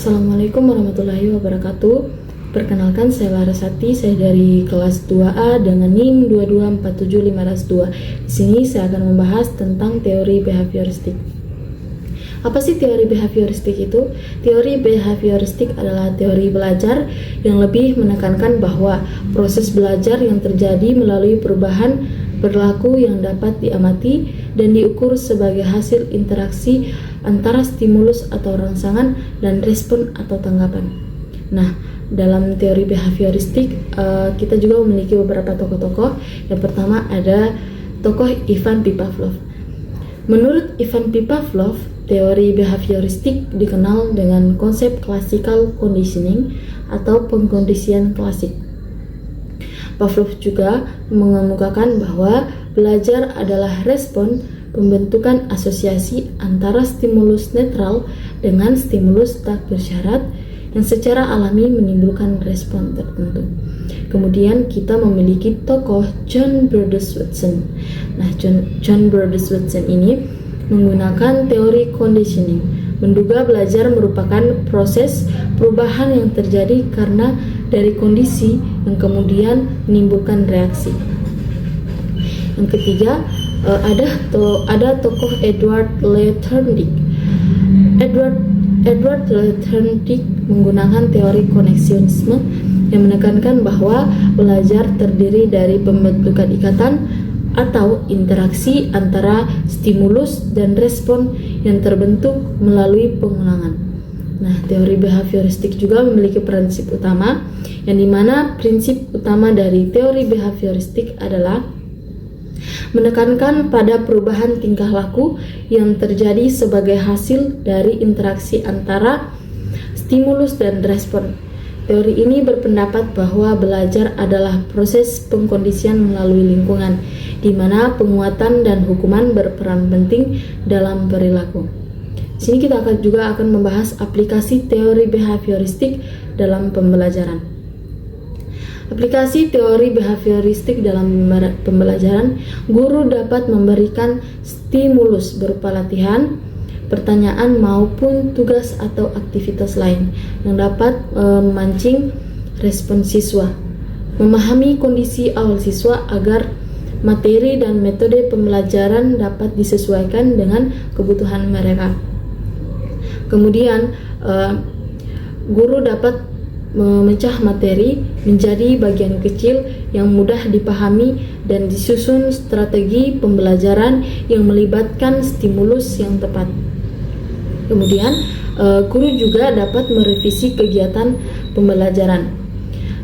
Assalamualaikum warahmatullahi wabarakatuh. Perkenalkan, saya Larasati, saya dari kelas 2A dengan NIM 2247502. Di sini saya akan membahas tentang teori behavioristik. Apa sih teori behavioristik itu? Teori behavioristik adalah teori belajar yang lebih menekankan bahwa proses belajar yang terjadi melalui perubahan perilaku yang dapat diamati dan diukur sebagai hasil interaksi antara stimulus atau rangsangan dan respon atau tanggapan. Nah, dalam teori behavioristik kita juga memiliki beberapa tokoh-tokoh. Yang pertama ada tokoh Ivan P. Pavlov. Menurut Ivan P. Pavlov, teori behavioristik dikenal dengan konsep classical conditioning atau pengkondisian klasik. Pavlov juga mengemukakan bahwa belajar adalah respon pembentukan asosiasi antara stimulus netral dengan stimulus tak bersyarat yang secara alami menimbulkan respon tertentu. Kemudian kita memiliki tokoh John Borders Watson. Nah, John Borders Watson ini menggunakan teori conditioning, menduga belajar merupakan proses perubahan yang terjadi karena dari kondisi yang kemudian menimbulkan reaksi. Yang ketiga, ada tokoh Edward Lee Thorndike. Edward Lee Thorndike menggunakan teori koneksionisme yang menekankan bahwa belajar terdiri dari pembentukan ikatan atau interaksi antara stimulus dan respon yang terbentuk melalui pengulangan. Nah, teori behavioristik juga memiliki prinsip utama, yang dimana prinsip utama dari teori behavioristik adalah menekankan pada perubahan tingkah laku yang terjadi sebagai hasil dari interaksi antara stimulus dan respon. Teori ini berpendapat bahwa belajar adalah proses pengkondisian melalui lingkungan, di mana penguatan dan hukuman berperan penting dalam perilaku. Di sini kita juga akan membahas aplikasi teori behavioristik dalam pembelajaran. Aplikasi teori behavioristik dalam pembelajaran, guru dapat memberikan stimulus berupa latihan, pertanyaan maupun tugas atau aktivitas lain yang dapat memancing respon siswa, memahami kondisi awal siswa agar materi dan metode pembelajaran dapat disesuaikan dengan kebutuhan mereka. Kemudian guru dapat memecah materi menjadi bagian kecil yang mudah dipahami dan disusun strategi pembelajaran yang melibatkan stimulus yang tepat. Kemudian guru juga dapat merevisi kegiatan pembelajaran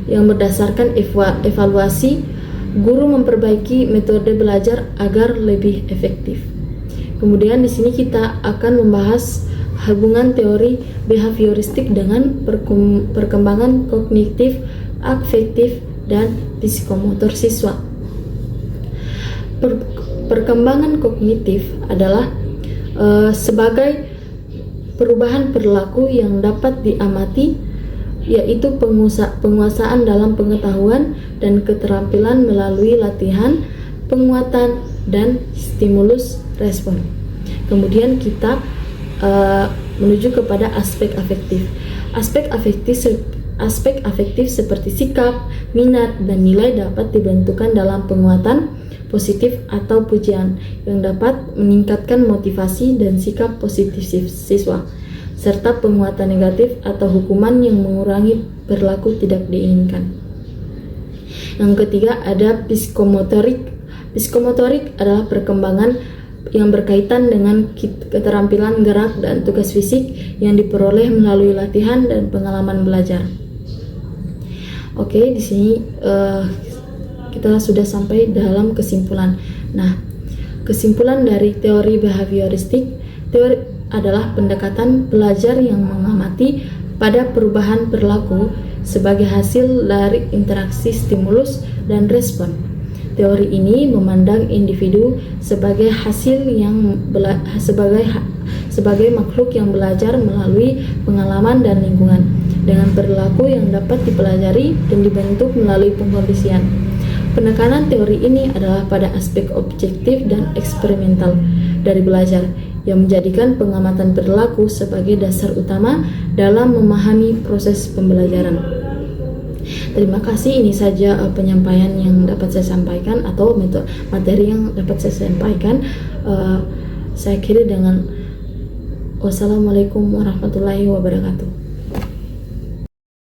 yang berdasarkan evaluasi. Guru memperbaiki metode belajar agar lebih efektif. Kemudian di sini kita akan membahas hubungan teori behavioristik dengan perkembangan kognitif, afektif, dan psikomotor siswa. Perkembangan kognitif adalah sebagai perubahan perilaku yang dapat diamati, yaitu penguasaan dalam pengetahuan dan keterampilan melalui latihan, penguatan, dan stimulus respon. Kemudian kita menuju kepada aspek afektif. Aspek afektif seperti sikap, minat, dan nilai dapat dibentukkan dalam penguatan positif atau pujian yang dapat meningkatkan motivasi dan sikap positif siswa, serta penguatan negatif atau hukuman yang mengurangi perilaku tidak diinginkan. Yang ketiga ada psikomotorik. Psikomotorik adalah perkembangan yang berkaitan dengan keterampilan gerak dan tugas fisik yang diperoleh melalui latihan dan pengalaman belajar. Oke, di sini kita sudah sampai dalam kesimpulan. Nah, kesimpulan dari teori behavioristik, teori adalah pendekatan belajar yang mengamati pada perubahan perilaku sebagai hasil dari interaksi stimulus dan respon. Teori ini memandang individu sebagai sebagai makhluk yang belajar melalui pengalaman dan lingkungan dengan perilaku yang dapat dipelajari dan dibentuk melalui pengkondisian. Penekanan teori ini adalah pada aspek objektif dan eksperimental dari belajar yang menjadikan pengamatan perilaku sebagai dasar utama dalam memahami proses pembelajaran. Terima kasih, ini saja penyampaian yang dapat saya sampaikan atau materi yang dapat saya sampaikan. Saya akhiri dengan wassalamualaikum warahmatullahi wabarakatuh.